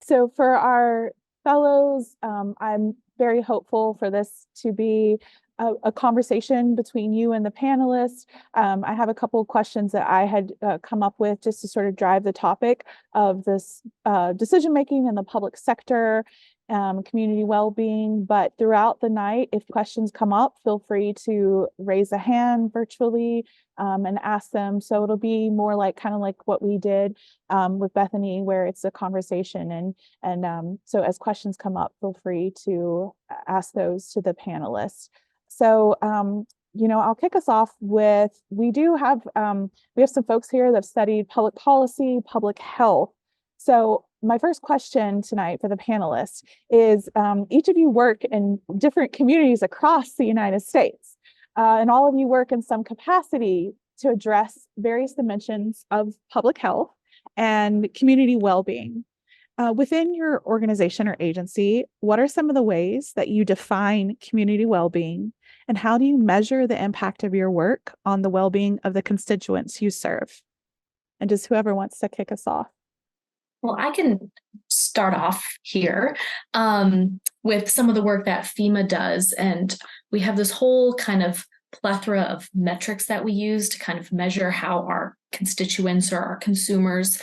So for our fellows, I'm very hopeful for this to be a conversation between you and the panelists. I have a couple of questions that I had come up with just to sort of drive the topic of this decision making in the public sector, community well-being. But throughout the night, if questions come up, feel free to raise a hand virtually and ask them. So it'll be more like kind of like what we did with Bethany, where it's a conversation. And so as questions come up, feel free to ask those to the panelists. So, I'll kick us off with, we have some folks here that have studied public policy, public health. So my first question tonight for the panelists is, each of you work in different communities across the United States, and all of you work in some capacity to address various dimensions of public health and community well-being. Within your organization or agency, what are some of the ways that you define community well-being, and how do you measure the impact of your work on the well-being of the constituents you serve? And just whoever wants to kick us off. Well, I can start off here with some of the work that FEMA does. And we have this whole kind of plethora of metrics that we use to kind of measure how our constituents or our consumers,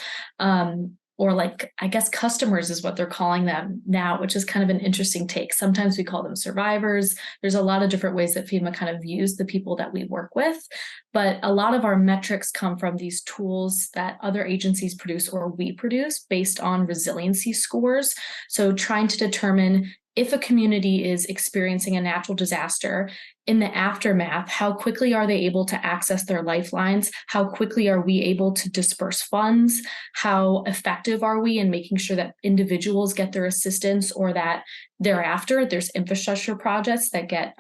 or like, I guess customers is what they're calling them now, which is kind of an interesting take. Sometimes we call them survivors. There's a lot of different ways that FEMA kind of views the people that we work with. But a lot of our metrics come from these tools that other agencies produce or we produce based on resiliency scores. So trying to determine if a community is experiencing a natural disaster, in the aftermath, how quickly are they able to access their lifelines? How quickly are we able to disperse funds? How effective are we in making sure that individuals get their assistance, or that thereafter there's infrastructure projects that get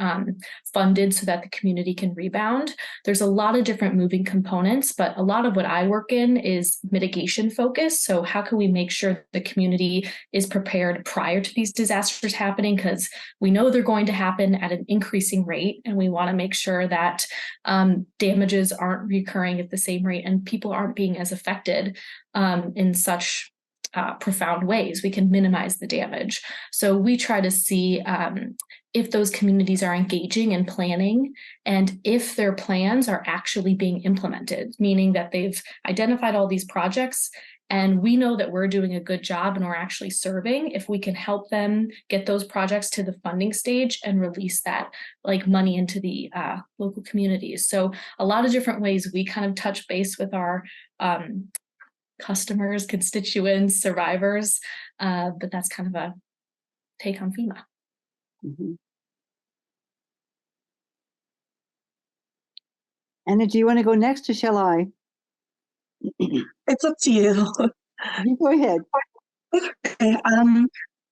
funded so that the community can rebound? There's a lot of different moving components, but a lot of what I work in is mitigation focused. So how can we make sure the community is prepared prior to these disasters happening? Because we know they're going to happen at an increasing rate, and we want to make sure that damages aren't recurring at the same rate and people aren't being as affected in such profound ways. We can minimize the damage. So we try to see if those communities are engaging in planning, and if their plans are actually being implemented, meaning that they've identified all these projects and we know that we're doing a good job and we're actually serving, if we can help them get those projects to the funding stage and release that like money into the local communities. So a lot of different ways we kind of touch base with our customers, constituents, survivors, but that's kind of a take on FEMA. Mm-hmm. Anna, do you want to go next, or shall I? It's up to you. You go ahead. Okay.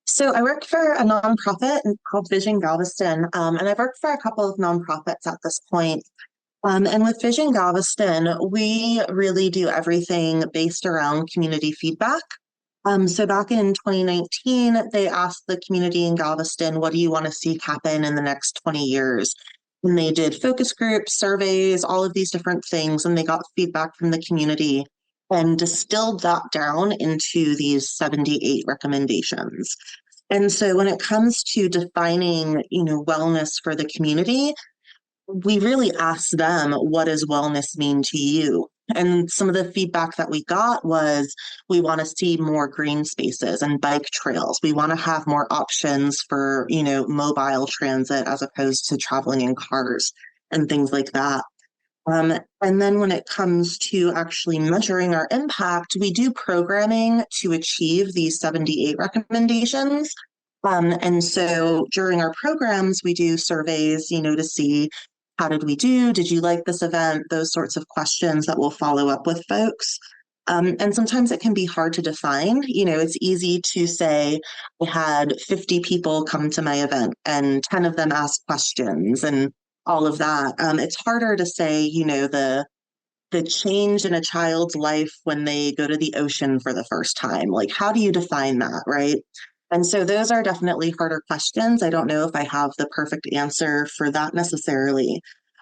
So I work for a nonprofit called Vision Galveston, and I've worked for a couple of nonprofits at this point. And with Vision Galveston, we really do everything based around community feedback. So back in 2019, they asked the community in Galveston, what do you want to see happen in the next 20 years? And they did focus groups, surveys, all of these different things, and they got feedback from the community and distilled that down into these 78 recommendations. And so when it comes to defining, wellness for the community, we really asked them, what does wellness mean to you? And some of the feedback that we got was, we want to see more green spaces and bike trails. We want to have more options for, mobile transit as opposed to traveling in cars and things like that. And then when it comes to actually measuring our impact, we do programming to achieve these 78 recommendations. And so during our programs, we do surveys, to see, how did we do? Did you like this event? Those sorts of questions that we'll follow up with folks. And sometimes it can be hard to define. It's easy to say, I had 50 people come to my event and 10 of them asked questions and all of that. It's harder to say, the change in a child's life when they go to the ocean for the first time. Like, how do you define that, right? And so those are definitely harder questions. I don't know if I have the perfect answer for that necessarily.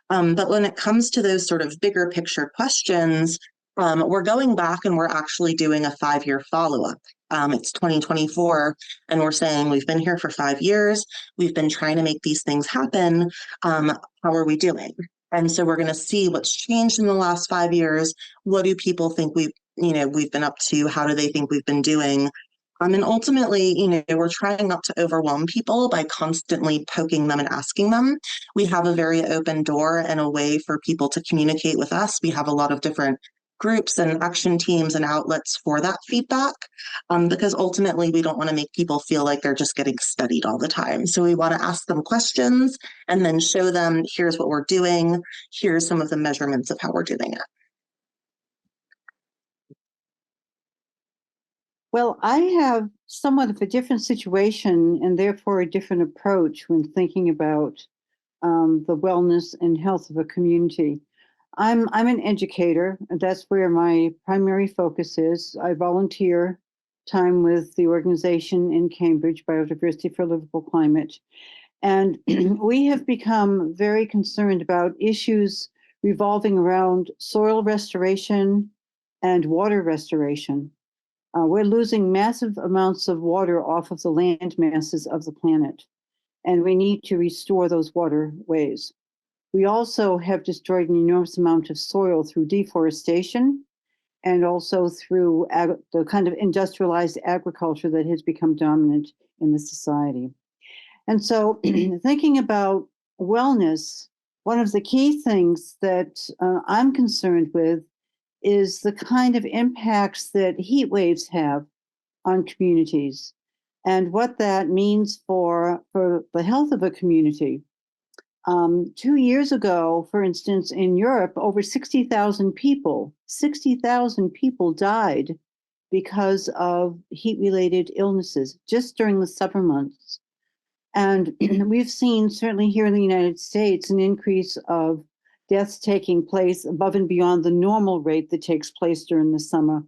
But when it comes to those sort of bigger picture questions, We're going back and we're actually doing a 5-year follow-up. It's 2024, and we're saying we've been here for 5 years. We've been trying to make these things happen. How are we doing? And so we're going to see what's changed in the last 5 years. What do people think we've been up to? How do they think we've been doing? And ultimately, we're trying not to overwhelm people by constantly poking them and asking them. We have a very open door and a way for people to communicate with us. We have a lot of different groups and action teams and outlets for that feedback, because ultimately we don't want to make people feel like they're just getting studied all the time. So we want to ask them questions and then show them, here's what we're doing, here's some of the measurements of how we're doing it. Well, I have somewhat of a different situation and therefore a different approach when thinking about the wellness and health of a community. I'm an educator, and that's where my primary focus is. I volunteer time with the organization in Cambridge, Biodiversity for a Livable Climate. And we have become very concerned about issues revolving around soil restoration and water restoration. We're losing massive amounts of water off of the land masses of the planet, and we need to restore those waterways. We also have destroyed an enormous amount of soil through deforestation and also through the kind of industrialized agriculture that has become dominant in the society. And so thinking about wellness, one of the key things that I'm concerned with is the kind of impacts that heat waves have on communities and what that means for the health of a community. 2 years ago, for instance, in Europe, over 60,000 people died because of heat-related illnesses just during the summer months. And we've seen, certainly here in the United States, an increase of deaths taking place above and beyond the normal rate that takes place during the summer.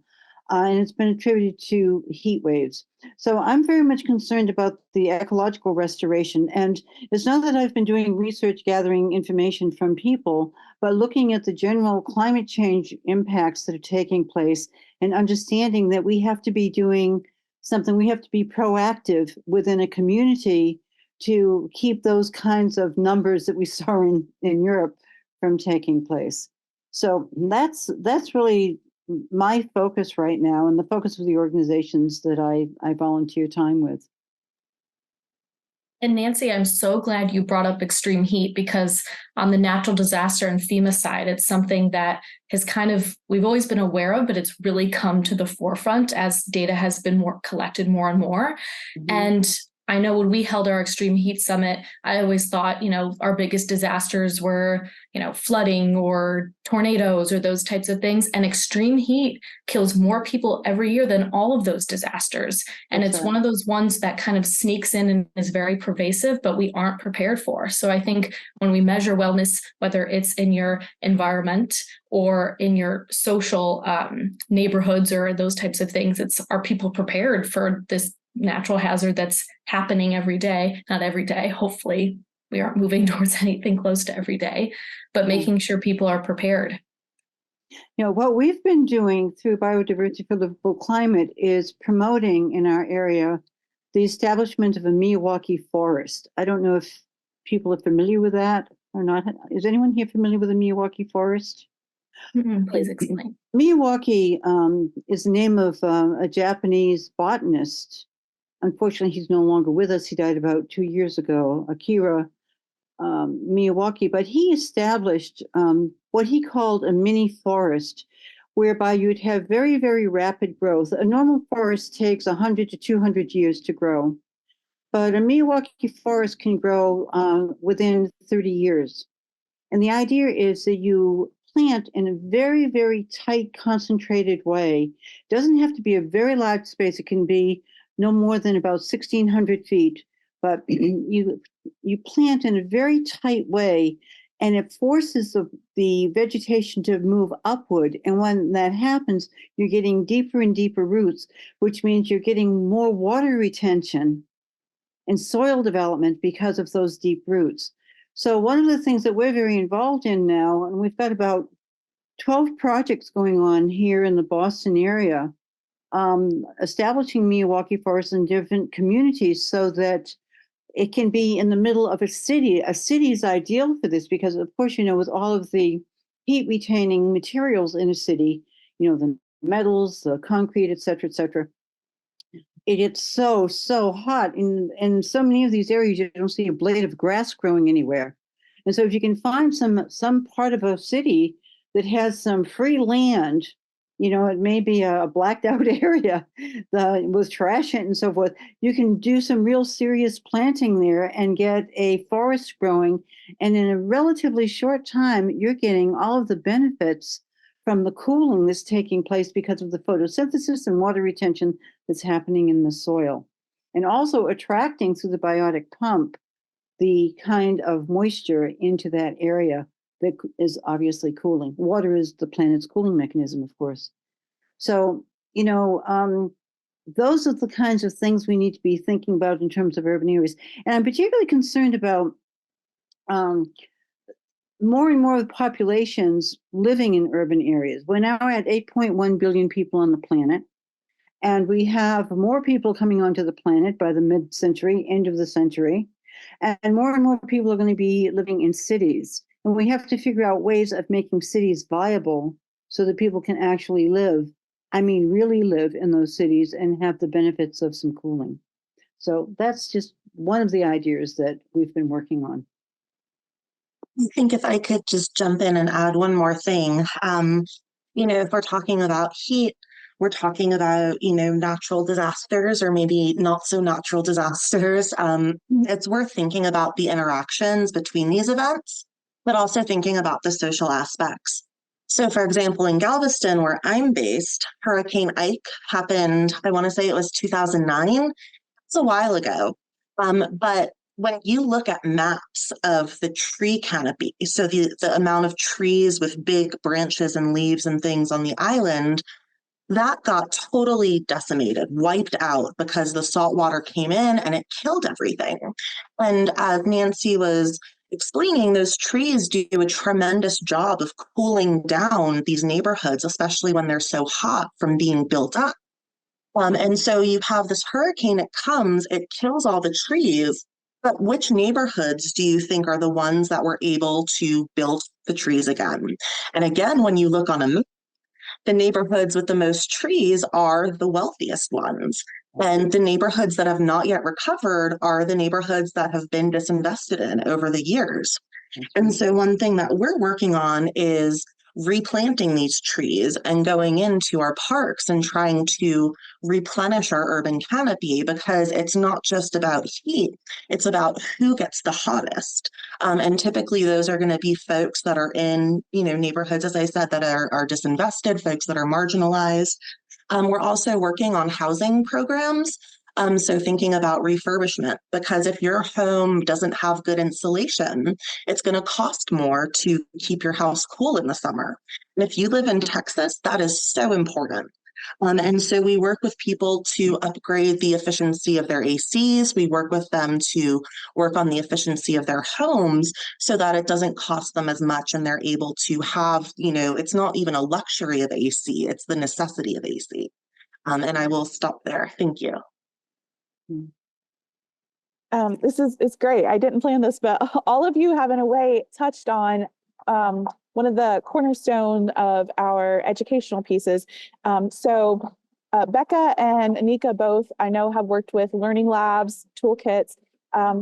And it's been attributed to heat waves. So I'm very much concerned about the ecological restoration. And it's not that I've been doing research gathering information from people, but looking at the general climate change impacts that are taking place and understanding that we have to be doing something, we have to be proactive within a community to keep those kinds of numbers that we saw in Europe from taking place. So that's really my focus right now and the focus of the organizations that I volunteer time with. And Nancy, I'm so glad you brought up extreme heat, because on the natural disaster and FEMA side, it's something that has we've always been aware of, but it's really come to the forefront as data has been collected more and more. Mm-hmm. And I know when we held our Extreme Heat Summit, I always thought, our biggest disasters were, flooding or tornadoes or those types of things. And extreme heat kills more people every year than all of those disasters. And it's one of those ones that kind of sneaks in and is very pervasive, but we aren't prepared for. So I think when we measure wellness, whether it's in your environment or in your social neighborhoods or those types of things, are people prepared for this natural hazard that's happening every day? Not every day. Hopefully we aren't moving towards anything close to every day, but making sure people are prepared. What we've been doing through Biodiversity for Livable Climate is promoting in our area the establishment of a Miyawaki forest. I don't know if people are familiar with that or not. Is anyone here familiar with the Miyawaki forest? Please explain. Miyawaki is the name of a Japanese botanist. Unfortunately, he's no longer with us. He died about 2 years ago, Akira Miyawaki. But he established what he called a mini forest, whereby you'd have very, very rapid growth. A normal forest takes 100 to 200 years to grow, but a Miyawaki forest can grow within 30 years. And the idea is that you plant in a very, very tight, concentrated way. It doesn't have to be a very large space. It can be no more than about 1,600 feet, but you plant in a very tight way, and it forces the vegetation to move upward. And when that happens, you're getting deeper and deeper roots, which means you're getting more water retention and soil development because of those deep roots. So one of the things that we're very involved in now, and we've got about 12 projects going on here in the Boston area, establishing Milwaukee Forest in different communities so that it can be in the middle of a city. A city is ideal for this because, of course, with all of the heat retaining materials in a city, the metals, the concrete, et cetera, it gets so hot. In so many of these areas, you don't see a blade of grass growing anywhere. And so if you can find some part of a city that has some free land, it may be a blacked out area with trash in it and so forth, you can do some real serious planting there and get a forest growing. And in a relatively short time, you're getting all of the benefits from the cooling that's taking place because of the photosynthesis and water retention that's happening in the soil. And also attracting through the biotic pump the kind of moisture into that area that is obviously cooling. Water is the planet's cooling mechanism, of course. So, those are the kinds of things we need to be thinking about in terms of urban areas. And I'm particularly concerned about more and more of the populations living in urban areas. We're now at 8.1 billion people on the planet, and we have more people coming onto the planet by the mid-century, end of the century, and more people are going to be living in cities. And we have to figure out ways of making cities viable so that people can actually live, really live in those cities and have the benefits of some cooling. So that's just one of the ideas that we've been working on. I think if I could just jump in and add one more thing, if we're talking about heat, we're talking about, natural disasters or maybe not so natural disasters. It's worth thinking about the interactions between these events, but also thinking about the social aspects. So, for example, in Galveston, where I'm based, Hurricane Ike happened, I want to say it was 2009. It's a while ago. But when you look at maps of the tree canopy, so the amount of trees with big branches and leaves and things on the island, that got totally decimated, wiped out because the salt water came in and it killed everything. And as Nancy was explaining, those trees do a tremendous job of cooling down these neighborhoods, especially when they're so hot from being built up. And so you have this hurricane, it comes, it kills all the trees, but which neighborhoods do you think are the ones that were able to build the trees again? And again, when you look on a map, the neighborhoods with the most trees are the wealthiest ones. And the neighborhoods that have not yet recovered are the neighborhoods that have been disinvested in over the years. And so one thing that we're working on is replanting these trees and going into our parks and trying to replenish our urban canopy, because it's not just about heat, it's about who gets the hottest. And typically those are going to be folks that are in, neighborhoods, as I said, that are disinvested, folks that are marginalized. We're also working on housing programs. So thinking about refurbishment, because if your home doesn't have good insulation, it's going to cost more to keep your house cool in the summer. And if you live in Texas, that is so important. And so we work with people to upgrade the efficiency of their ACs. We work with them to work on the efficiency of their homes so that it doesn't cost them as much and they're able to have, it's not even a luxury of AC, it's the necessity of AC. And I will stop there. Thank you. It's great. I didn't plan this, but all of you have in a way touched on one of the cornerstone of our educational pieces. So Becca and Anika both, I know, have worked with learning labs, toolkits.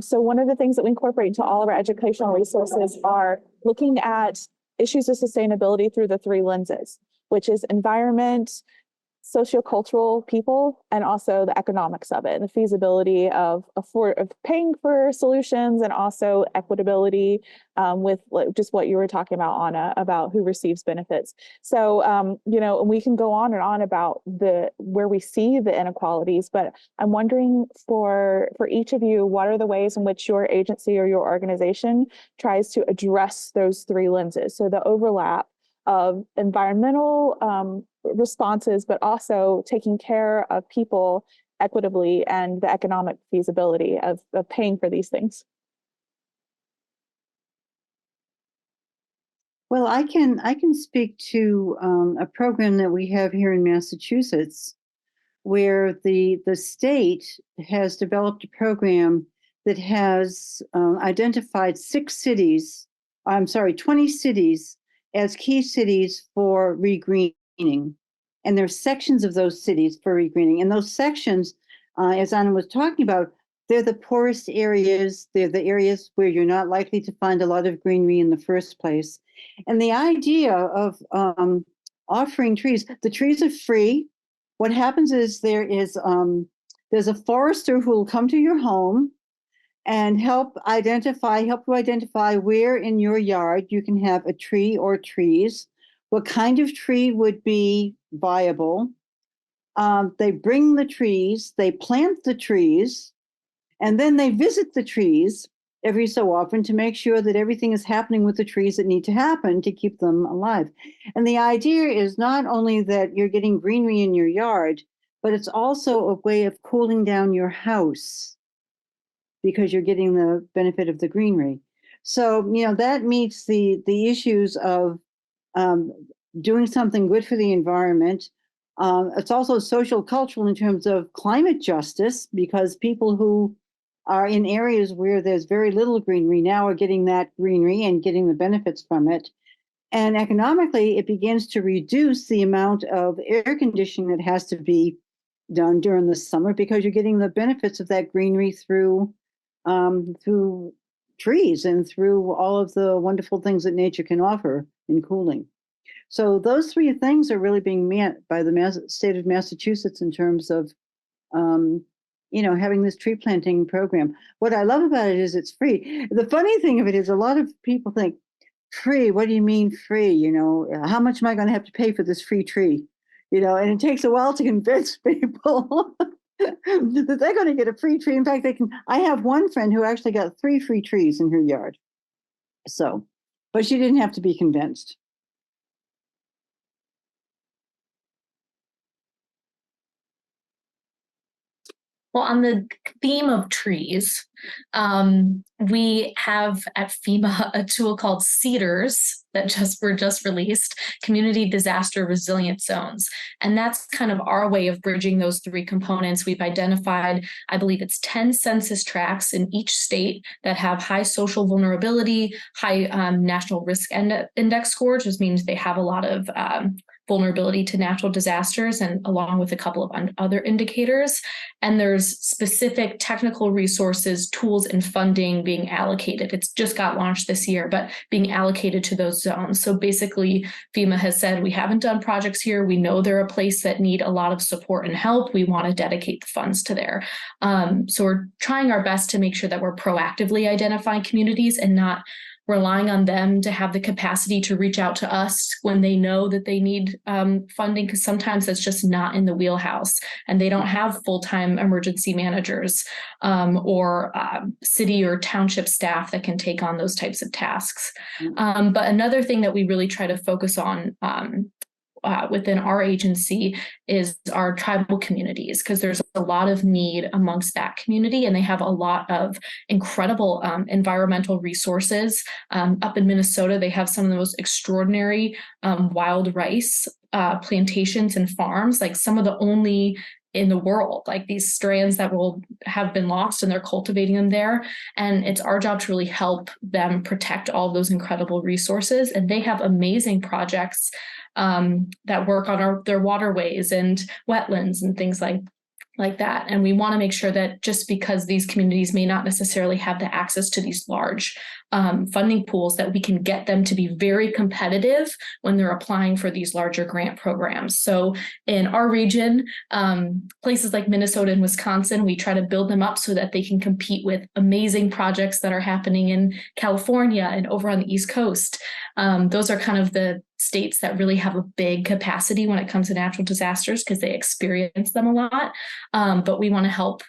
So one of the things that we incorporate into all of our educational resources are looking at issues of sustainability through the three lenses, which is environment, sociocultural people, and also the economics of it, and the feasibility of paying for solutions, and also equitability with just what you were talking about, Anna, about who receives benefits. So, we can go on and on about where we see the inequalities, but I'm wondering for each of you, what are the ways in which your agency or your organization tries to address those three lenses? So the overlap of environmental responses, but also taking care of people equitably, and the economic feasibility of paying for these things. Well, I can speak to a program that we have here in Massachusetts, where the state has developed a program that has identified 20 cities as key cities for regreening. And there's sections of those cities for regreening. And those sections, as Anna was talking about, they're the poorest areas. They're the areas where you're not likely to find a lot of greenery in the first place. And the idea of offering trees, the trees are free. What happens is there's a forester who will come to your home and help you identify where in your yard you can have a tree or trees, what kind of tree would be viable. They bring the trees, they plant the trees, and then they visit the trees every so often to make sure that everything is happening with the trees that need to happen to keep them alive. And the idea is not only that you're getting greenery in your yard, but it's also a way of cooling down your house because you're getting the benefit of the greenery. So, that meets the issues of doing something good for the environment. It's also social cultural in terms of climate justice, because people who are in areas where there's very little greenery now are getting that greenery and getting the benefits from it. And economically, it begins to reduce the amount of air conditioning that has to be done during the summer, because you're getting the benefits of that greenery through trees and through all of the wonderful things that nature can offer in cooling. So those three things are really being met by the state of Massachusetts in terms of having this tree planting program. What I love about it is it's free. The funny thing of it is a lot of people think, free, what do you mean free? How much am I going to have to pay for this free tree? And it takes a while to convince people that they're going to get a free tree. In fact, I have one friend who actually got 3 free trees in her yard. So, but she didn't have to be convinced. Well, on the theme of trees, we have at FEMA a tool called CEDARS that were just released, Community Disaster Resilient Zones. And that's kind of our way of bridging those 3 components. We've identified, I believe it's 10 census tracts in each state that have high social vulnerability, high national risk index scores, which means they have a lot of vulnerability to natural disasters, and along with a couple of other indicators. And there's specific technical resources, tools, and funding being allocated. It's just got launched this year, but being allocated to those zones. So basically, FEMA has said, we haven't done projects here. We know they're a place that need a lot of support and help. We want to dedicate the funds to there. So we're trying our best to make sure that we're proactively identifying communities and not relying on them to have the capacity to reach out to us when they know that they need funding, because sometimes that's just not in the wheelhouse, and they don't have full-time emergency managers or city or township staff that can take on those types of tasks. But another thing that we really try to focus on within our agency is our tribal communities, because there's a lot of need amongst that community, and they have a lot of incredible environmental resources. Up in Minnesota, they have some of the most extraordinary wild rice plantations and farms, like some of the only in the world, like these strands that will have been lost, and they're cultivating them there. And it's our job to really help them protect all of those incredible resources. And they have amazing projects that work on their waterways and wetlands and things like that. And we want to make sure that just because these communities may not necessarily have the access to these large funding pools, that we can get them to be very competitive when they're applying for these larger grant programs. So in our region, places like Minnesota and Wisconsin, we try to build them up so that they can compete with amazing projects that are happening in California and over on the East Coast. Those are kind of the states that really have a big capacity when it comes to natural disasters, because they experience them a lot. But we want to help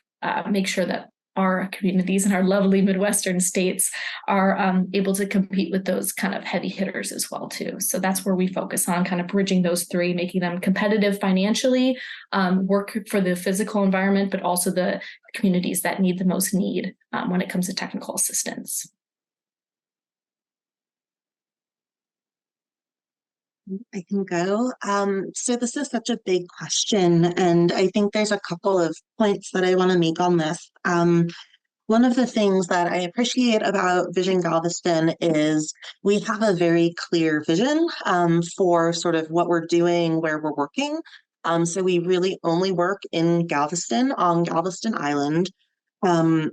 make sure that our communities and our lovely Midwestern states are able to compete with those kind of heavy hitters as well too. So that's where we focus on kind of bridging those 3, making them competitive financially, work for the physical environment, but also the communities that need the most need when it comes to technical assistance. I can go. So this is such a big question, and I think there's a couple of points that I want to make on this. One of the things that I appreciate about Vision Galveston is we have a very clear vision for sort of what we're doing, where we're working. So we really only work in Galveston, on Galveston Island. Um,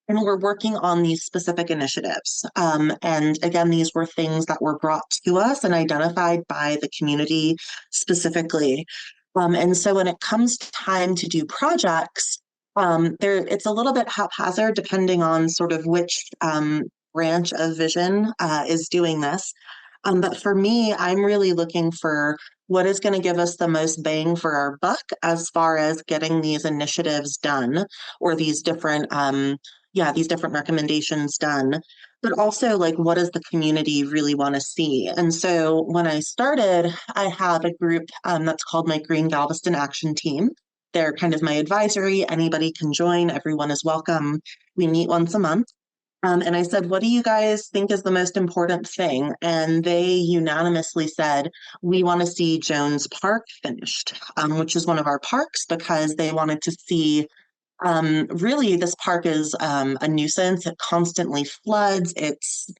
and we're working on these specific initiatives. And again, these were things that were brought to us and identified by the community specifically. And so when it comes time to do projects, it's a little bit haphazard depending on sort of which branch of Vision is doing this. But for me, I'm really looking for what is going to give us the most bang for our buck as far as getting these initiatives done or these different recommendations done, but also like what does the community really want to see? And so when I started, I have a group that's called my Green Galveston Action Team. They're kind of my advisory. Anybody can join. Everyone is welcome. We meet once a month. And I said, what do you guys think is the most important thing? And they unanimously said, we want to see Jones Park finished, which is one of our parks, because they wanted to see really, this park is a nuisance. It constantly floods. It's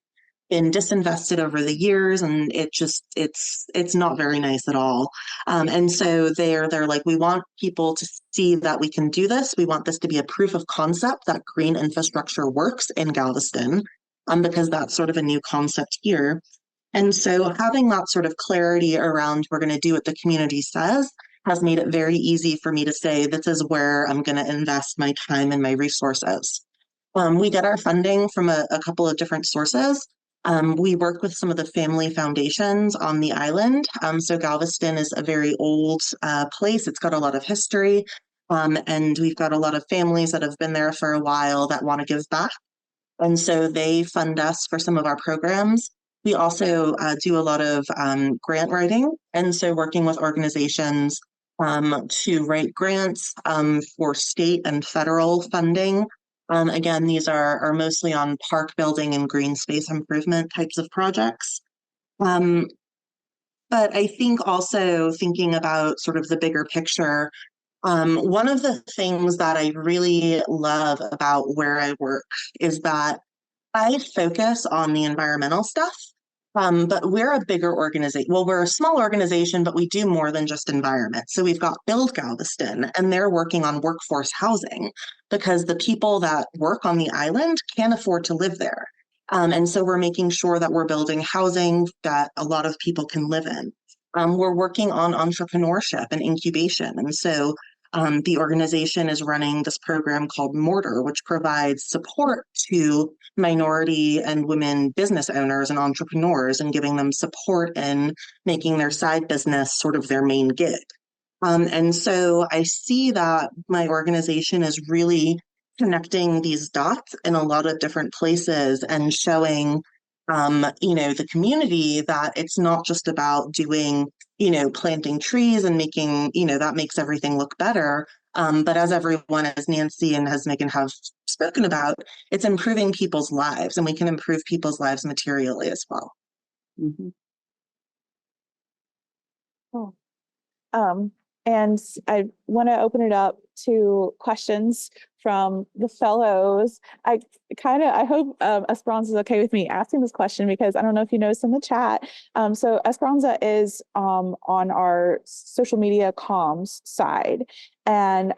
been disinvested over the years, and it's not very nice at all. And so they're like, we want people to see that we can do this. We want this to be a proof of concept that green infrastructure works in Galveston, because that's sort of a new concept here. And so having that sort of clarity around we're going to do what the community says has made it very easy for me to say, this is where I'm going to invest my time and my resources. We get our funding from a couple of different sources. We work with some of the family foundations on the island. So Galveston is a very old place. It's got a lot of history. And we've got a lot of families that have been there for a while that want to give back. And so they fund us for some of our programs. We also do a lot of grant writing. And so working with organizations to write grants for state and federal funding. Again, these are mostly on park building and green space improvement types of projects. But I think also thinking about sort of the bigger picture, one of the things that I really love about where I work is that I focus on the environmental stuff. But we're a bigger organization. Well, we're a small organization, but we do more than just environment. So we've got Build Galveston, and they're working on workforce housing because the people that work on the island can't afford to live there. And so we're making sure that we're building housing that a lot of people can live in. We're working on entrepreneurship and incubation. And so the organization is running this program called Mortar, which provides support to minority and women business owners and entrepreneurs and giving them support in making their side business sort of their main gig. And so I see that my organization is really connecting these dots in a lot of different places and showing the community that it's not just about doing, planting trees and making, that makes everything look better. But as everyone, as Nancy and as Megan have spoken about, it's improving people's lives, and we can improve people's lives materially as well. Mm-hmm. Cool. And I want to open it up to questions from the fellows. I hope Esperanza is okay with me asking this question because I don't know if you noticed in the chat. So Esperanza is on our social media comms side. And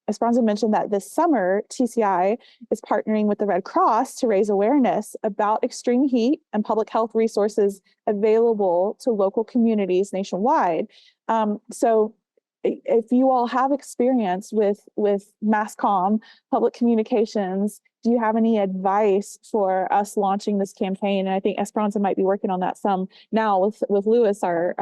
Esperanza mentioned that this summer, TCI is partnering with the Red Cross to raise awareness about extreme heat and public health resources available to local communities nationwide. So if you all have experience with mass comm, public communications, do you have any advice for us launching this campaign? And I think Esperanza might be working on that some now with Lewis, our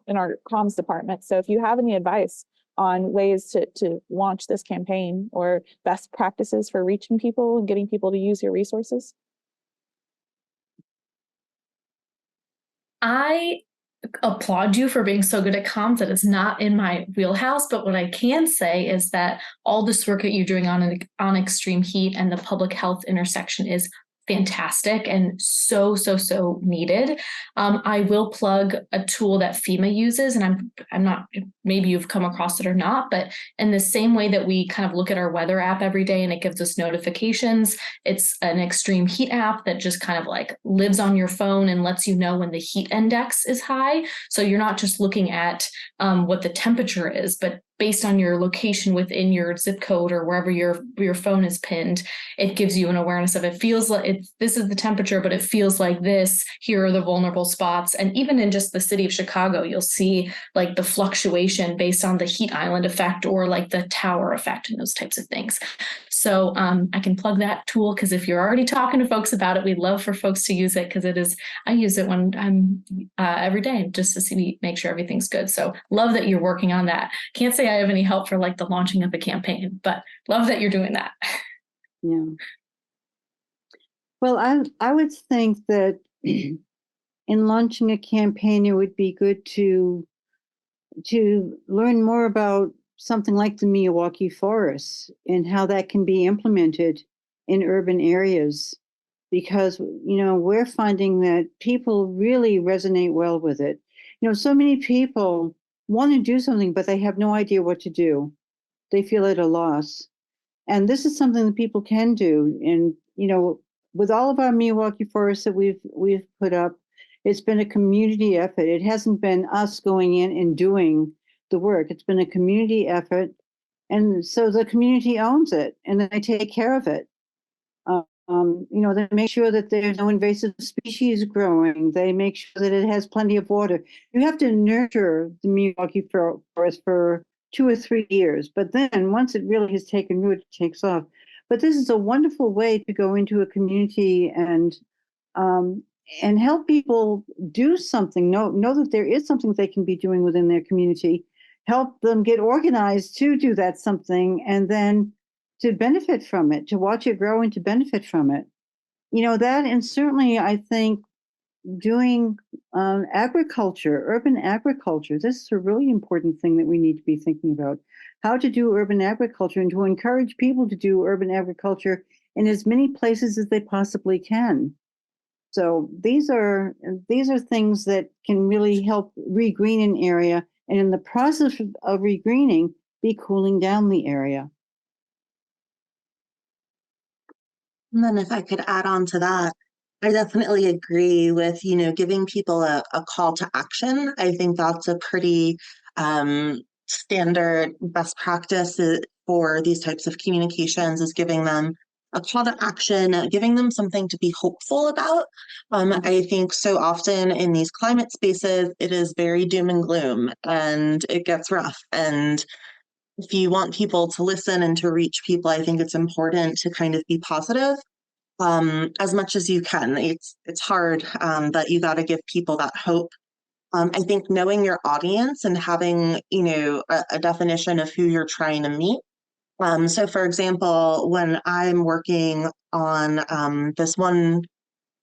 in our comms department. So if you have any advice on ways to launch this campaign or best practices for reaching people and getting people to use your resources. I applaud you for being so good at comms. That is not in my wheelhouse, but what I can say is that all this work that you're doing on extreme heat and the public health intersection is fantastic and so, so, so needed. I will plug a tool that FEMA uses, and I'm not, maybe you've come across it or not, but in the same way that we kind of look at our weather app every day and it gives us notifications, it's an extreme heat app that just kind of like lives on your phone and lets you know when the heat index is high. So you're not just looking at what the temperature is, but based on your location within your zip code or wherever your phone is pinned, it gives you an awareness of, it feels like this is the temperature, but it feels like this. Here are the vulnerable spots. And even in just the city of Chicago, you'll see like the fluctuation based on the heat island effect or like the tower effect and those types of things. So I can plug that tool, because if you're already talking to folks about it, we'd love for folks to use it, because I use it when I'm every day just to make sure everything's good. So love that you're working on that. Can't say I have any help for like the launching of a campaign, but love that you're doing that. Yeah. Well, I would think that in launching a campaign, it would be good to learn more about something like the Miyawaki Forest and how that can be implemented in urban areas, because we're finding that people really resonate well with it. So many people want to do something, but they have no idea what to do. They feel at a loss. And this is something that people can do. And, with all of our Miyawaki forests that we've put up, it's been a community effort. It hasn't been us going in and doing the work. It's been a community effort. And so the community owns it and they take care of it. They make sure that there's no invasive species growing. They make sure that it has plenty of water. You have to nurture the Miyawaki forest for 2 or 3 years, but then once it really has taken root, it takes off. But this is a wonderful way to go into a community and help people do something. Know that there is something they can be doing within their community. Help them get organized to do that something, and then to benefit from it, to watch it grow and to benefit from it. That, and certainly I think doing agriculture, urban agriculture, this is a really important thing that we need to be thinking about. How to do urban agriculture and to encourage people to do urban agriculture in as many places as they possibly can. So these are things that can really help regreen an area, and in the process of regreening, be cooling down the area. And then if I could add on to that, I definitely agree with, giving people a call to action. I think that's a pretty standard best practice for these types of communications, is giving them a call to action, giving them something to be hopeful about. I think so often in these climate spaces, it is very doom and gloom and it gets rough. And if you want people to listen and to reach people, I think it's important to kind of be positive as much as you can. It's hard, but you got to give people that hope. I think knowing your audience and having, a definition of who you're trying to meet. So for example, when I'm working on this one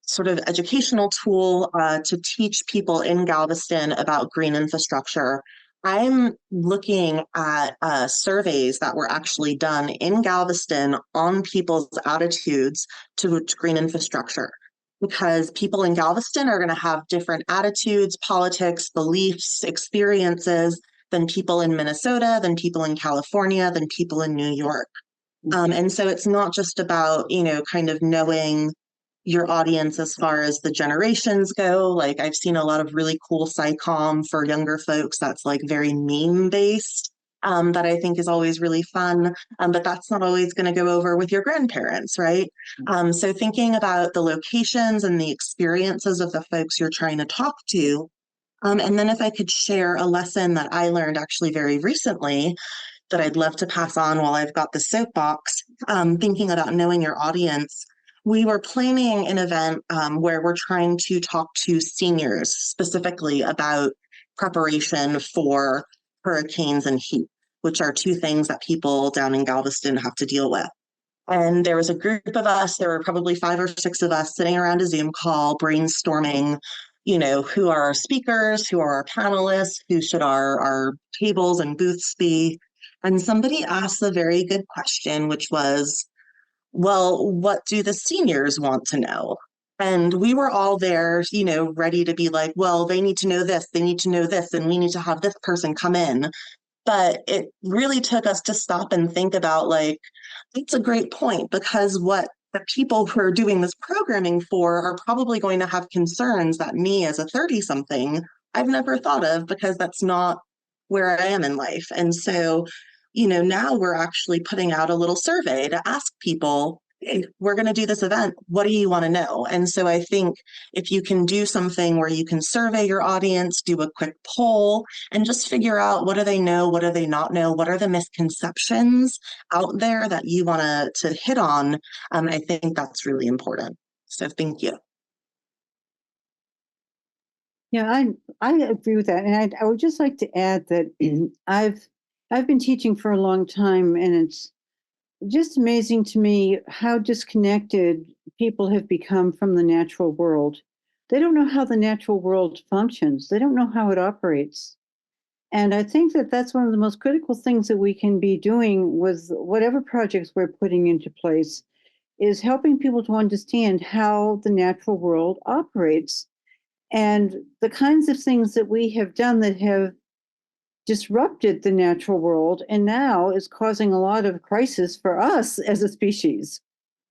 sort of educational tool to teach people in Galveston about green infrastructure, I'm looking at surveys that were actually done in Galveston on people's attitudes to green infrastructure, because people in Galveston are going to have different attitudes, politics, beliefs, experiences than people in Minnesota, than people in California, than people in New York. And so it's not just about, kind of knowing your audience as far as the generations go. Like I've seen a lot of really cool SciComm for younger folks that's like very meme based, that I think is always really fun. But that's not always going to go over with your grandparents, right? So thinking about the locations and the experiences of the folks you're trying to talk to. And then if I could share a lesson that I learned actually very recently that I'd love to pass on while I've got the soapbox, thinking about knowing your audience. We were planning an event where we're trying to talk to seniors specifically about preparation for hurricanes and heat, which are two things that people down in Galveston have to deal with. And there was a group of us, there were probably 5 or 6 of us sitting around a Zoom call brainstorming, who are our speakers, who are our panelists, who should our tables and booths be. And somebody asked a very good question, which was, well, what do the seniors want to know? And we were all there, ready to be like, well, they need to know this, they need to know this, and we need to have this person come in. But it really took us to stop and think about, like, that's a great point, because what the people who are doing this programming for are probably going to have concerns that me as a 30 something, I've never thought of, because that's not where I am in life. And so, now we're actually putting out a little survey to ask people, hey, we're going to do this event. What do you want to know? And so I think if you can do something where you can survey your audience, do a quick poll, and just figure out, what do they know? What do they not know? What are the misconceptions out there that you want to hit on? I think that's really important. So thank you. Yeah, I agree with that. And I would just like to add that I've been teaching for a long time, and it's just amazing to me how disconnected people have become from the natural world. They don't know how the natural world functions. They don't know how it operates. And I think that that's one of the most critical things that we can be doing with whatever projects we're putting into place, is helping people to understand how the natural world operates, and the kinds of things that we have done that have disrupted the natural world and now is causing a lot of crisis for us as a species.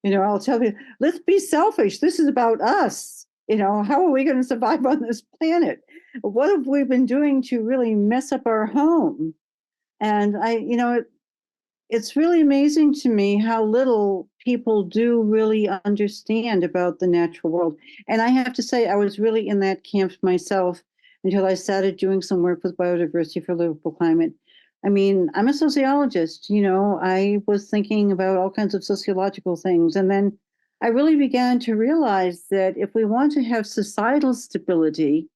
I'll tell you, let's be selfish. This is about us. How are we going to survive on this planet? What have we been doing to really mess up our home? And it's really amazing to me how little people do really understand about the natural world. And I have to say, I was really in that camp myself until I started doing some work with Biodiversity for Livable Climate. I mean, I'm a sociologist, I was thinking about all kinds of sociological things. And then I really began to realize that if we want to have societal stability,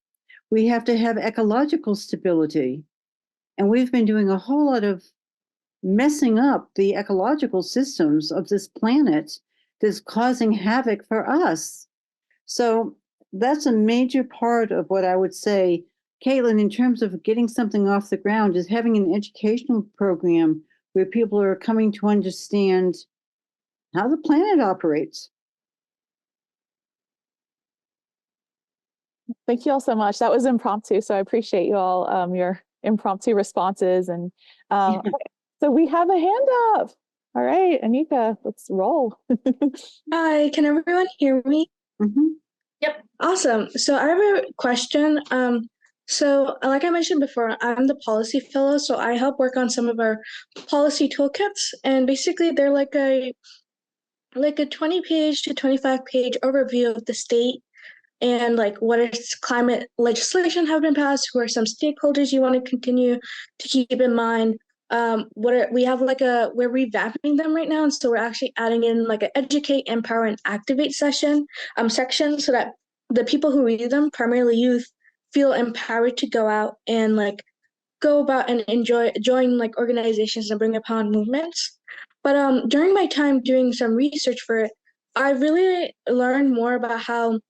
we have to have ecological stability. And we've been doing a whole lot of messing up the ecological systems of this planet that's causing havoc for us. So that's a major part of what I would say, Caitlin, in terms of getting something off the ground, is having an educational program where people are coming to understand how the planet operates. Thank you all so much. That was impromptu, so I appreciate you all, your impromptu responses. And okay, so we have a hand up. All right, Anika, let's roll. Hi, can everyone hear me? Mm-hmm. Yep. Awesome. So I have a question. So like I mentioned before, I'm the policy fellow, so I help work on some of our policy toolkits, and basically they're like a 20-page to 25-page overview of the state and like what is climate legislation have been passed, who are some stakeholders you want to continue to keep in mind. We're revamping them right now, and so we're actually adding in like an educate, empower, and activate section so that the people who read them, primarily youth, feel empowered to go out and like go about and join like organizations and bring upon movements. But during my time doing some research for it, I really learned more about how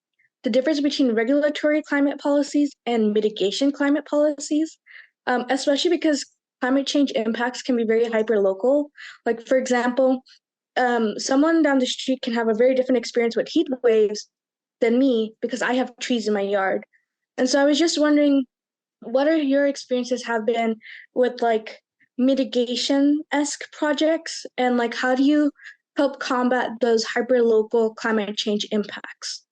the difference between regulatory climate policies and mitigation climate policies, especially because climate change impacts can be very hyper-local. Like, for example, someone down the street can have a very different experience with heat waves than me because I have trees in my yard. And so I was just wondering, what are your experiences have been with like mitigation-esque projects, and like how do you help combat those hyper-local climate change impacts?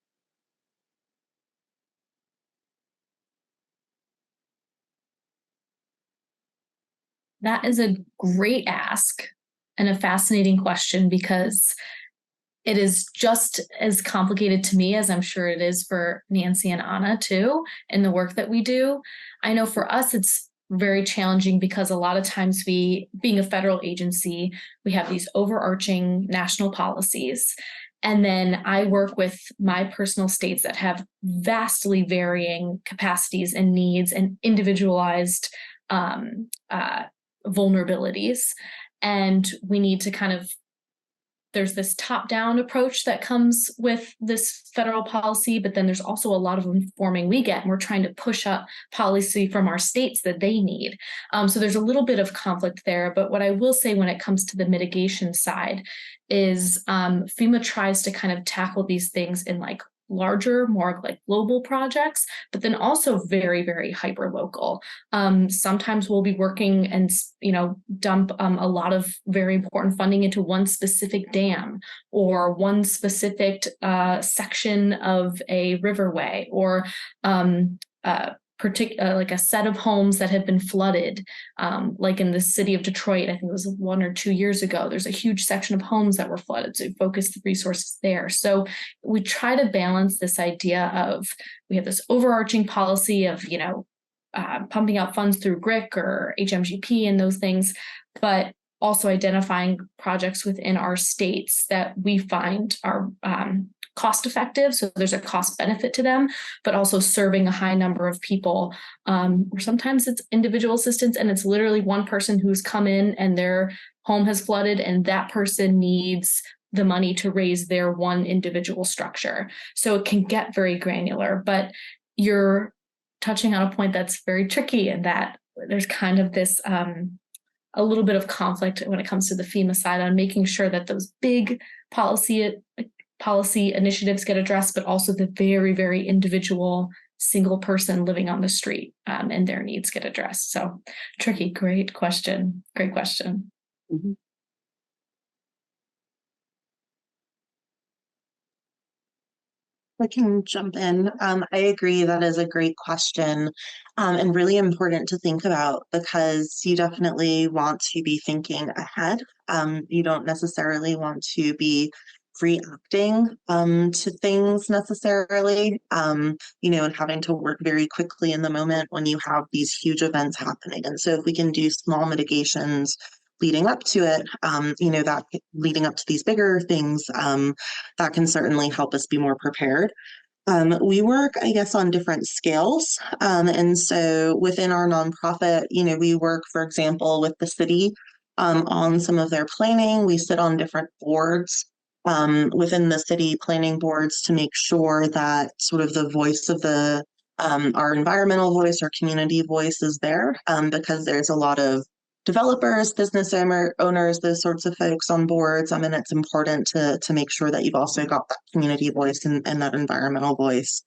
That is a great ask and a fascinating question, because it is just as complicated to me as I'm sure it is for Nancy and Anna too, in the work that we do. I know for us, it's very challenging because a lot of times being a federal agency, we have these overarching national policies. And then I work with my personal states that have vastly varying capacities and needs and individualized vulnerabilities. And we need to kind of there's this top-down approach that comes with this federal policy, but then there's also a lot of informing we get, and we're trying to push up policy from our states that they need. So there's a little bit of conflict there. But what I will say when it comes to the mitigation side is FEMA tries to kind of tackle these things in like larger, more like global projects, but then also very, very hyper local. Sometimes we'll be working and, dump a lot of very important funding into one specific dam or one specific section of a riverway or like a set of homes that have been flooded, like in the city of Detroit, I think it was 1 or 2 years ago. There's a huge section of homes that were flooded, so focus the resources there. So we try to balance this idea of, we have this overarching policy of, pumping out funds through GRIC or HMGP and those things, but also identifying projects within our states that we find are cost effective. So there's a cost benefit to them, but also serving a high number of people. Or sometimes it's individual assistance and it's literally one person who's come in and their home has flooded and that person needs the money to raise their one individual structure. So it can get very granular, but you're touching on a point that's very tricky in that there's kind of this a little bit of conflict when it comes to the FEMA side on making sure that those big policy initiatives get addressed, but also the very, very individual single person living on the street and their needs get addressed. So tricky, great question. Great question. Mhm. I can jump in. I agree that is a great question and really important to think about because you definitely want to be thinking ahead. You don't necessarily want to be reacting to things necessarily, and having to work very quickly in the moment when you have these huge events happening. And so if we can do small mitigations leading up to it, that leading up to these bigger things, that can certainly help us be more prepared. We work, I guess, on different scales. And so within our nonprofit, we work, for example, with the city on some of their planning. We sit on different boards within the city planning boards to make sure that sort of the voice of our environmental voice, our community voice is there, because there's a lot of developers, business owners, those sorts of folks on boards. And it's important to make sure that you've also got that community voice and that environmental voice.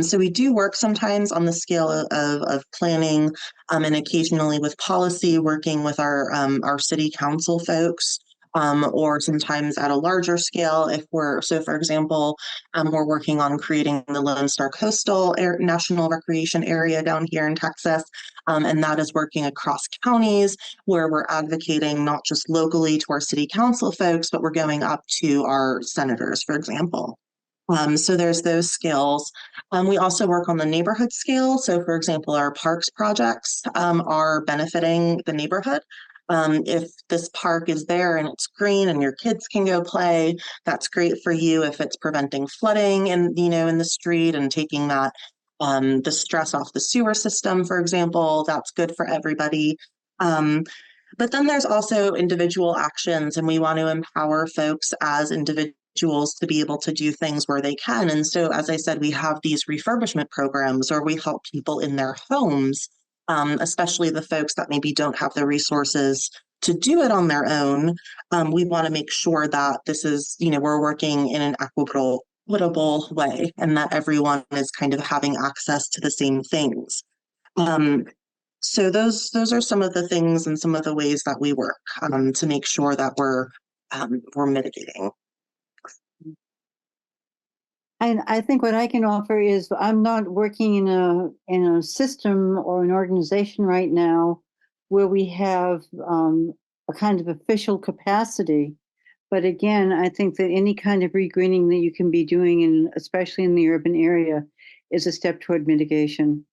So we do work sometimes on the scale of planning and occasionally with policy, working with our city council folks. Or sometimes at a larger scale, for example, we're working on creating the Lone Star Coastal National Recreation Area down here in Texas. And that is working across counties where we're advocating not just locally to our city council folks, but we're going up to our senators, for example. So there's those skills. We also work on the neighborhood scale. So for example, our parks projects are benefiting the neighborhood. If this park is there and it's green and your kids can go play, that's great for you. If it's preventing flooding and in the street and taking that the stress off the sewer system, for example, that's good for everybody. But then there's also individual actions, and we want to empower folks as individuals to be able to do things where they can. And so, as I said, we have these refurbishment programs, or we help people in their homes, especially the folks that maybe don't have the resources to do it on their own. We want to make sure that this is, we're working in an equitable way and that everyone is kind of having access to the same things. So those are some of the things and some of the ways that we work to make sure that we're mitigating. And I think what I can offer is I'm not working in a system or an organization right now where we have a kind of official capacity. But again, I think that any kind of regreening that you can be doing, especially in the urban area, is a step toward mitigation.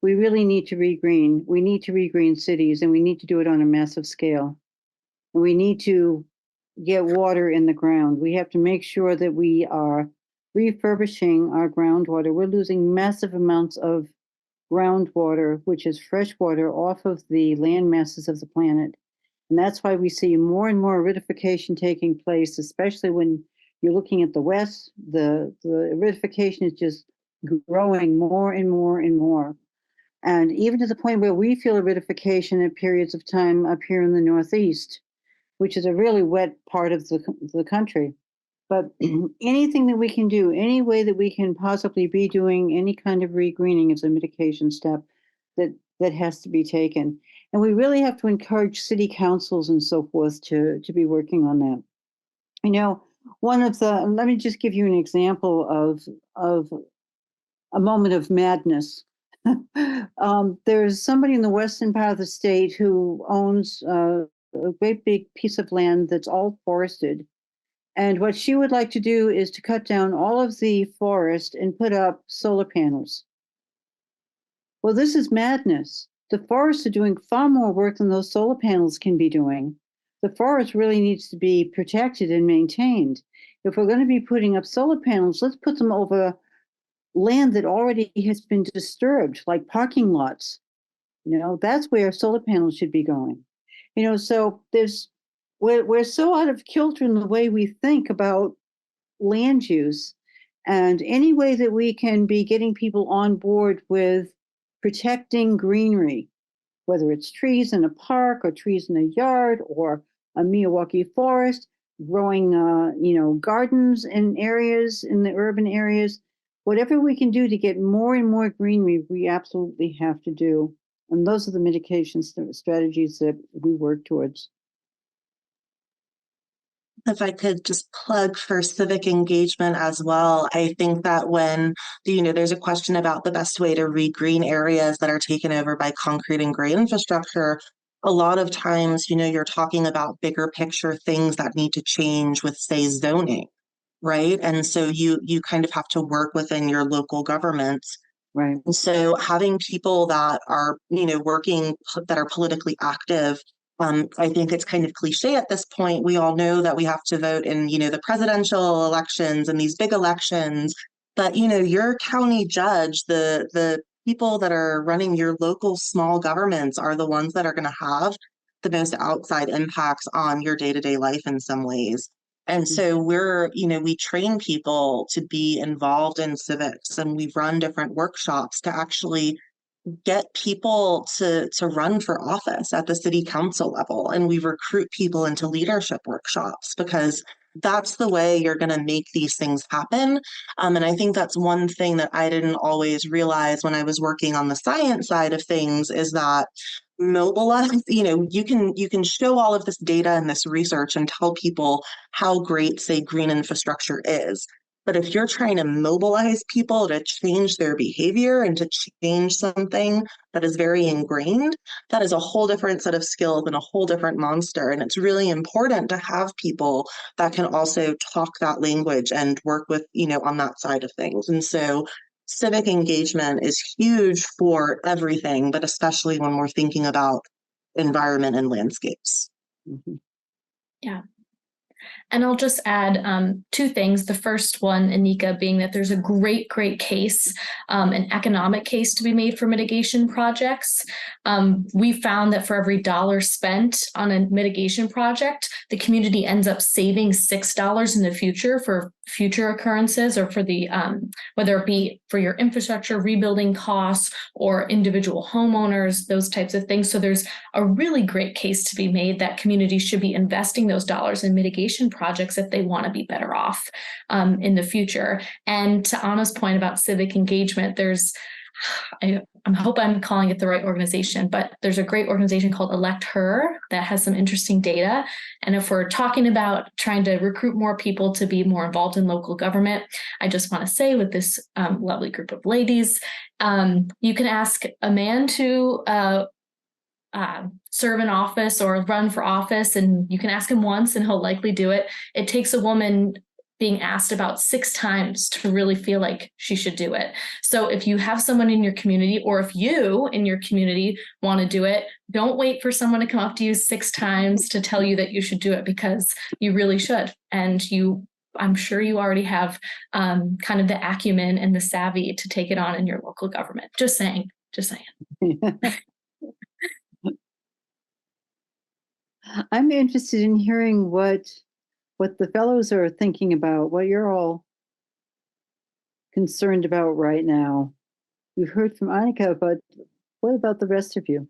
We really need to regreen. We need to regreen cities, and we need to do it on a massive scale. And we need to get water in the ground. We have to make sure that we are refurbishing our groundwater. We're losing massive amounts of groundwater, which is fresh water, off of the land masses of the planet. And that's why we see more and more aridification taking place, especially when you're looking at the West. The aridification is just growing more and more and more. And even to the point where we feel aridification at periods of time up here in the Northeast, which is a really wet part of the country. But anything that we can do, any way that we can possibly be doing any kind of regreening is a mitigation step that has to be taken. And we really have to encourage city councils and so forth to be working on that. You know, let me just give you an example of a moment of madness. There's somebody in the western part of the state who owns a great big piece of land that's all forested. And what she would like to do is to cut down all of the forest and put up solar panels. Well, this is madness. The forests are doing far more work than those solar panels can be doing. The forest really needs to be protected and maintained. If we're going to be putting up solar panels, let's put them over land that already has been disturbed, like parking lots. You know, that's where solar panels should be going. You know, so we're so out of kilter in the way we think about land use, and any way that we can be getting people on board with protecting greenery, whether it's trees in a park or trees in a yard or a Miyawaki forest, growing, gardens in areas, in the urban areas, whatever we can do to get more and more greenery, we absolutely have to do. And those are the mitigation strategies that we work towards. If I could just plug for civic engagement as well, I think that when, there's a question about the best way to regreen areas that are taken over by concrete and gray infrastructure, a lot of times, you're talking about bigger picture things that need to change with, say, zoning, right? And so you kind of have to work within your local governments. Right. And so having people that are, working, that are politically active, I think it's kind of cliche at this point. We all know that we have to vote in, the presidential elections and these big elections, but, your county judge, the people that are running your local small governments are the ones that are going to have the most outside impacts on your day-to-day life in some ways. And so we train people to be involved in civics, and we run different workshops to actually get people to run for office at the city council level. And we recruit people into leadership workshops because that's the way you're going to make these things happen. And I think that's one thing that I didn't always realize when I was working on the science side of things is that mobilize, you can show all of this data and this research and tell people how great, say, green infrastructure is. But if you're trying to mobilize people to change their behavior and to change something that is very ingrained, that is a whole different set of skills and a whole different monster. And it's really important to have people that can also talk that language and work with, on that side of things. And so civic engagement is huge for everything, but especially when we're thinking about environment and landscapes. Mm-hmm. Yeah. And I'll just add two things. The first one, Anika, being that there's a great case, an economic case to be made for mitigation projects. We found that for every $1 spent on a mitigation project, the community ends up saving $6 in the future for future occurrences or for the, whether it be for your infrastructure rebuilding costs or individual homeowners, those types of things. So there's a really great case to be made that communities should be investing those dollars in mitigation projects if they want to be better off in the future. And to Anna's point about civic engagement, I hope I'm calling it the right organization, but there's a great organization called Elect Her that has some interesting data. And if we're talking about trying to recruit more people to be more involved in local government, I just want to say with this lovely group of ladies, you can ask a man to serve in office or run for office, and you can ask him once and he'll likely do it. It takes a woman being asked about 6 times to really feel like she should do it. So if you have someone in your community, or if you in your community want to do it, don't wait for someone to come up to you 6 times to tell you that you should do it, because you really should. And I'm sure you already have kind of the acumen and the savvy to take it on in your local government. Just saying. I'm interested in hearing what the fellows are thinking about, what you're all concerned about right now. We've heard from Annika, but what about the rest of you?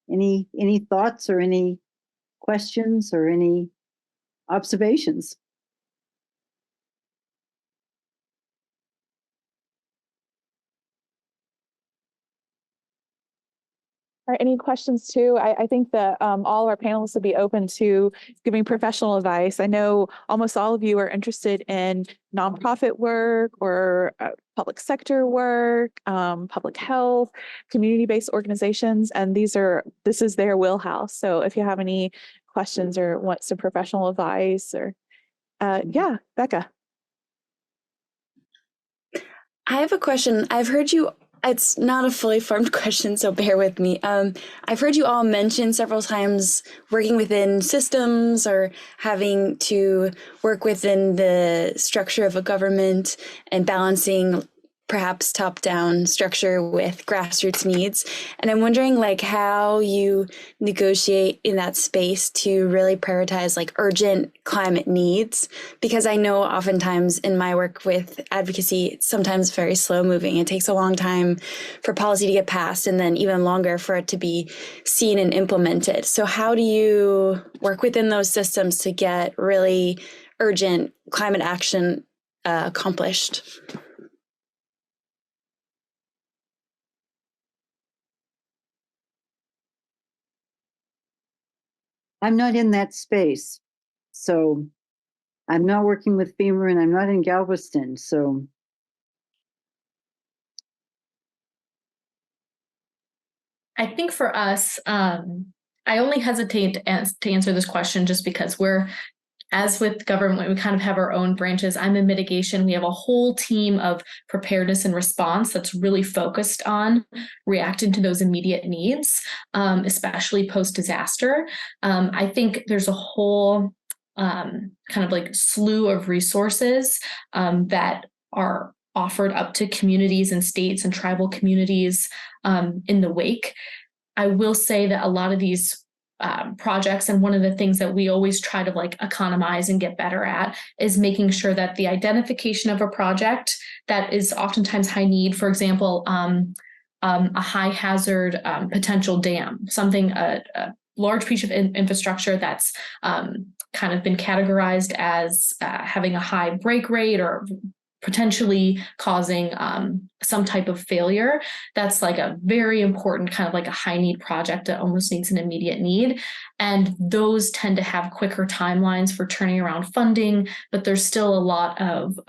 Any thoughts or any questions or any observations? All right, any questions too? I think that all of our panelists would be open to giving professional advice. I know almost all of you are interested in nonprofit work or public sector work, public health, community-based organizations, and this is their wheelhouse. So if you have any questions or want some professional advice or yeah, Becca. I have a question. I've heard you, it's not a fully formed question, so bear with me. I've heard you all mention several times working within systems or having to work within the structure of a government and balancing perhaps top-down structure with grassroots needs. And I'm wondering like how you negotiate in that space to really prioritize like urgent climate needs, because I know oftentimes in my work with advocacy, it's sometimes very slow moving. It takes a long time for policy to get passed and then even longer for it to be seen and implemented. So how do you work within those systems to get really urgent climate action accomplished? I'm not in that space. So I'm not working with FEMA and I'm not in Galveston. So I think for us, I only hesitate to answer this question just because as with government, we kind of have our own branches. I'm in mitigation. We have a whole team of preparedness and response that's really focused on reacting to those immediate needs, especially post-disaster. I think there's a whole kind of like slew of resources that are offered up to communities and states and tribal communities in the wake. I will say that a lot of these projects, and one of the things that we always try to like economize and get better at is making sure that the identification of a project that is oftentimes high need, for example, a high hazard potential dam, something a large piece of infrastructure that's kind of been categorized as having a high break rate or potentially causing some type of failure. That's like a very important kind of like a high need project that almost needs an immediate need. And those tend to have quicker timelines for turning around funding, but there's still a lot of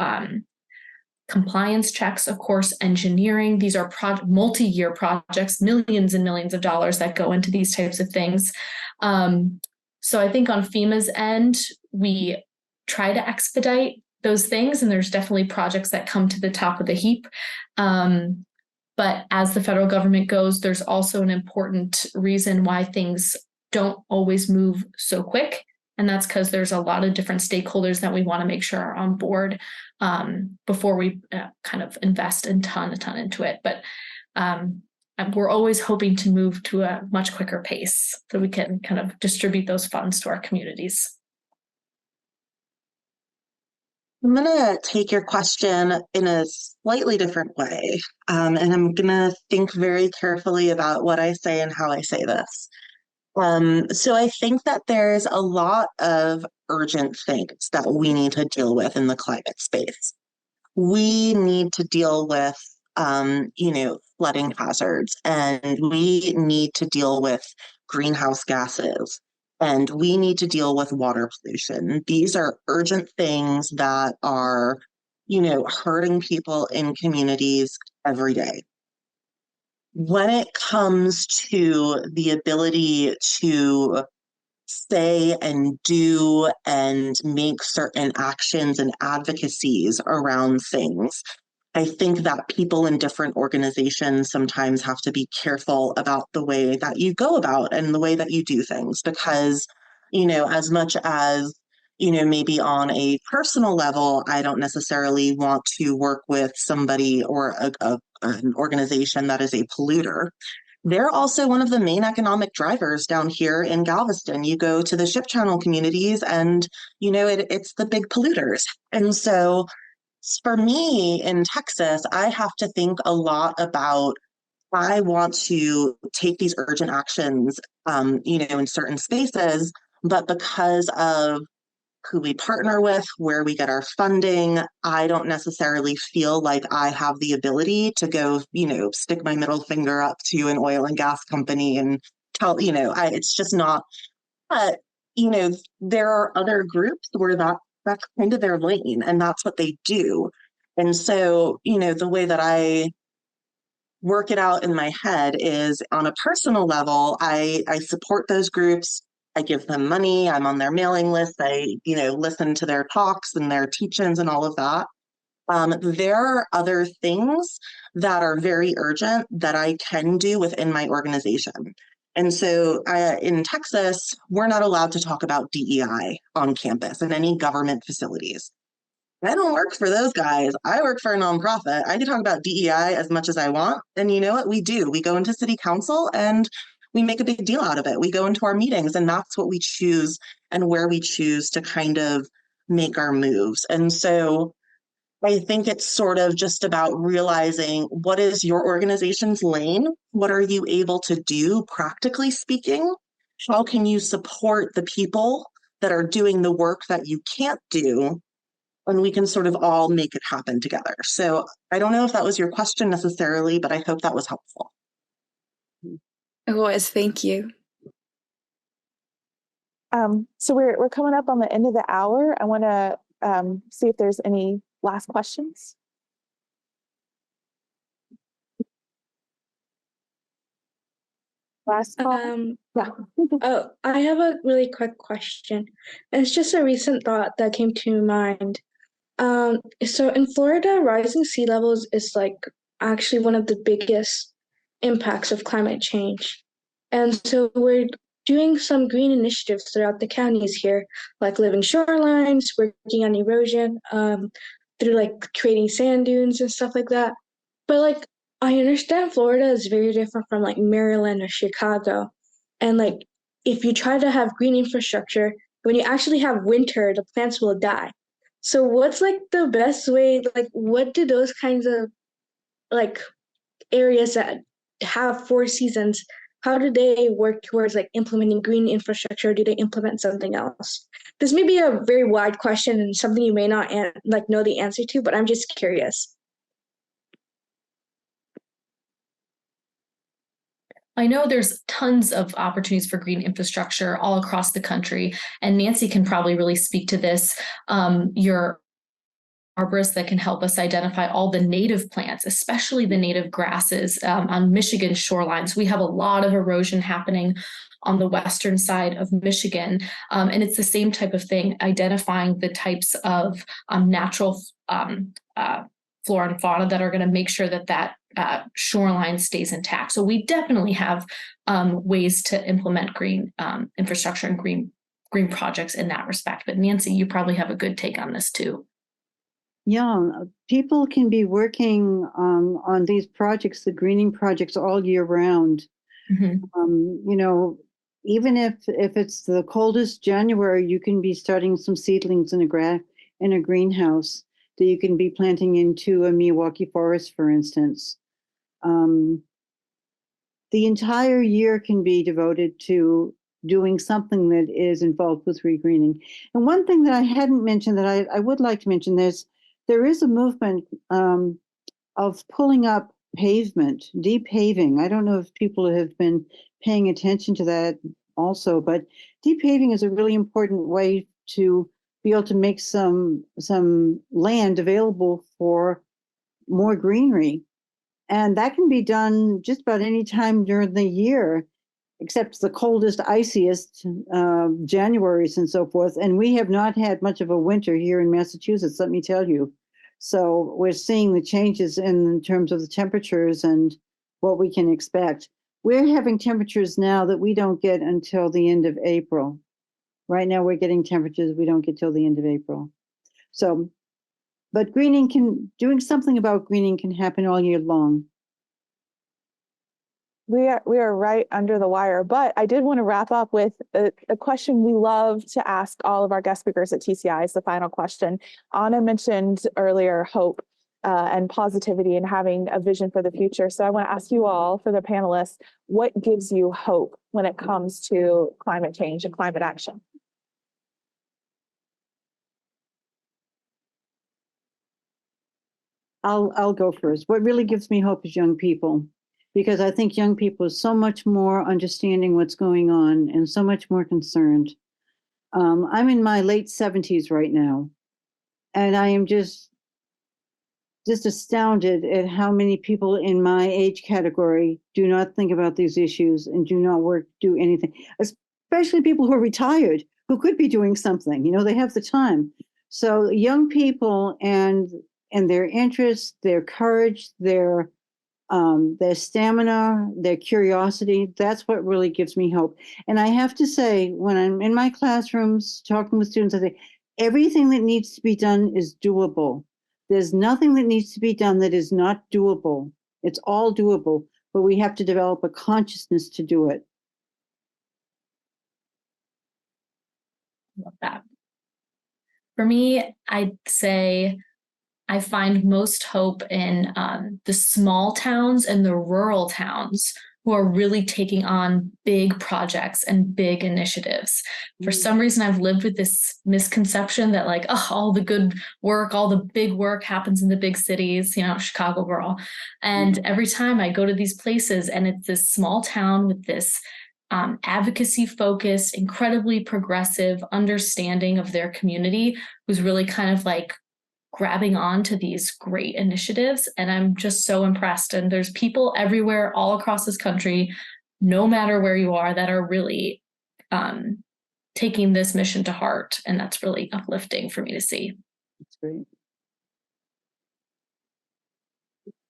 compliance checks, of course, engineering. These are multi-year projects, millions and millions of dollars that go into these types of things. So I think on FEMA's end, we try to expedite those things, and there's definitely projects that come to the top of the heap. But as the federal government goes, there's also an important reason why things don't always move so quick. And that's because there's a lot of different stakeholders that we want to make sure are on board before we kind of invest a ton into it. But we're always hoping to move to a much quicker pace so we can kind of distribute those funds to our communities. I'm going to take your question in a slightly different way, and I'm going to think very carefully about what I say and how I say this. So I think that there's a lot of urgent things that we need to deal with in the climate space. We need to deal with, flooding hazards, and we need to deal with greenhouse gases. And we need to deal with water pollution. These are urgent things that are, hurting people in communities every day. When it comes to the ability to say and do and make certain actions and advocacies around things, I think that people in different organizations sometimes have to be careful about the way that you go about and the way that you do things, because, as much as, maybe on a personal level, I don't necessarily want to work with somebody or an organization that is a polluter. they're also one of the main economic drivers down here in Galveston. You go to the ship channel communities and, it's the big polluters. And so for me in Texas, I have to think a lot about I want to take these urgent actions, in certain spaces, but because of who we partner with, where we get our funding, I don't necessarily feel like I have the ability to go, stick my middle finger up to an oil and gas company and tell, it's just not, but, there are other groups where that's kind of their lane and that's what they do. And so, the way that I work it out in my head is on a personal level, I support those groups. I give them money. I'm on their mailing list. I, listen to their talks and their teach-ins and all of that. There are other things that are very urgent that I can do within my organization. And so in Texas, we're not allowed to talk about DEI on campus in any government facilities. I don't work for those guys. I work for a nonprofit. I can talk about DEI as much as I want. And you know what we do? We go into city council and we make a big deal out of it. We go into our meetings and that's what we choose and where we choose to kind of make our moves. And so I think it's sort of just about realizing what is your organization's lane? What are you able to do, practically speaking? How can you support the people that are doing the work that you can't do? And we can sort of all make it happen together. So I don't know if that was your question necessarily, but I hope that was helpful. It was. Thank you. So we're coming up on the end of the hour. I want to see if there's any last questions. Last call. Yeah. Oh, I have a really quick question. It's just a recent thought that came to mind. So in Florida, rising sea levels is like actually one of the biggest impacts of climate change. And so we're doing some green initiatives throughout the counties here, like living shorelines, working on erosion, through like creating sand dunes and stuff like that. But like I understand Florida is very different from like Maryland or Chicago. And like if you try to have green infrastructure, when you actually have winter, the plants will die. So what's like the best way, like what do those kinds of like areas that have 4 seasons, how do they work towards like implementing green infrastructure? Do they implement something else? This may be a very wide question and something you may not like know the answer to, but I'm just curious. I know there's tons of opportunities for green infrastructure all across the country, and Nancy can probably really speak to this. Your arborist that can help us identify all the native plants, especially the native grasses on Michigan shorelines. We have a lot of erosion happening on the western side of Michigan, and it's the same type of thing, identifying the types of natural flora and fauna that are going to make sure that shoreline stays intact. So we definitely have ways to implement green infrastructure and green projects in that respect. But Nancy, you probably have a good take on this too. Yeah, people can be working on these projects, the greening projects, all year round. Mm-hmm. Even if it's the coldest January, you can be starting some seedlings in a greenhouse that you can be planting into a Milwaukee forest, for instance. The entire year can be devoted to doing something that is involved with regreening. And one thing that I hadn't mentioned that I would like to mention, there is a movement of pulling up pavement, depaving. I don't know if people have been paying attention to that also, but depaving is a really important way to be able to make some land available for more greenery. And that can be done just about any time during the year, except the coldest, iciest Januaries and so forth. And we have not had much of a winter here in Massachusetts, let me tell you. So we're seeing the changes in terms of the temperatures and what we can expect. We're having temperatures now that we don't get until the end of April. Right now we're getting temperatures we don't get till the end of April. So, but doing something about greening can happen all year long. we are right under the wire, but I did want to wrap up with a question we love to ask all of our guest speakers at TCI. Is the final question. Anna mentioned earlier hope and positivity and having a vision for the future. So I want to ask you all, for the panelists, what gives you hope when it comes to climate change and climate action? I'll go first. What really gives me hope is young people, because I think young people are so much more understanding what's going on and so much more concerned. I'm in my late 70s right now, and I am just astounded at how many people in my age category do not think about these issues and do not do anything, especially people who are retired, who could be doing something. You know, they have the time. So young people and their interests, their courage, their stamina, their curiosity, that's what really gives me hope. And I have to say, when I'm in my classrooms talking with students, I say, everything that needs to be done is doable. There's nothing that needs to be done that is not doable. It's all doable, but we have to develop a consciousness to do it. Love that. For me, I'd say I find most hope in the small towns and the rural towns who are really taking on big projects and big initiatives. For some reason, I've lived with this misconception that like, oh, all the good work, all the big work happens in the big cities, you know, Chicago girl. And every time I go to these places and it's this small town with this advocacy focused, incredibly progressive understanding of their community, who's really kind of like grabbing on to these great initiatives. And I'm just so impressed. And there's people everywhere, all across this country, no matter where you are, that are really taking this mission to heart. And that's really uplifting for me to see. That's great.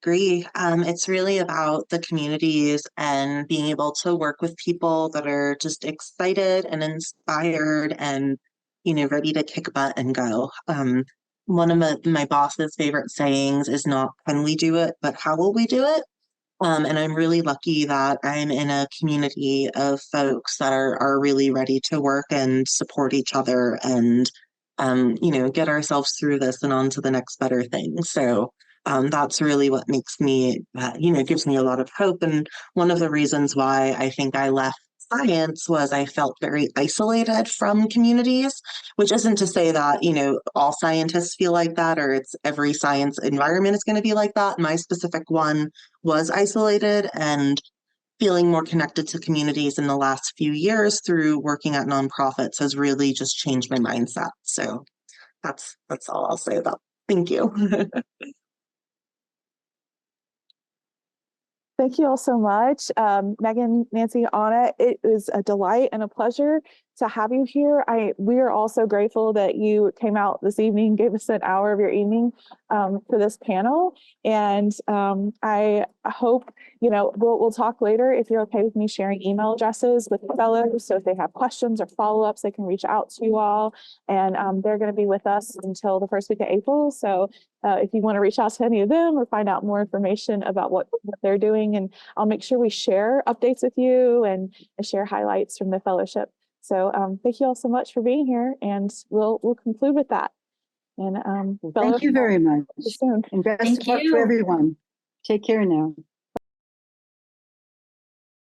Agree. It's really about the communities and being able to work with people that are just excited and inspired and, you know, ready to kick butt and go. One of my boss's favorite sayings is not, can we do it, but how will we do it? And I'm really lucky that I'm in a community of folks that are really ready to work and support each other and, you know, get ourselves through this and on to the next better thing. So that's really what makes me, you know, gives me a lot of hope. And one of the reasons why I think I left science was I felt very isolated from communities, which isn't to say that, you know, all scientists feel like that or it's every science environment is going to be like that. My specific one was isolated, and feeling more connected to communities in the last few years through working at nonprofits has really just changed my mindset. So that's all I'll say about. Thank you. Thank you all so much. Megan, Nancy, Anna, it is a delight and a pleasure to have you here. We are also grateful that you came out this evening, gave us an hour of your evening for this panel. And I hope, you know, we'll talk later if you're okay with me sharing email addresses with the fellows. So if they have questions or follow-ups, they can reach out to you all. And they're going to be with us until the first week of April. So if you want to reach out to any of them or find out more information about what they're doing, and I'll make sure we share updates with you and share highlights from the fellowship. So thank you all so much for being here, and we'll conclude with that. And thank you very much. Soon. And best of luck to everyone. Take care now.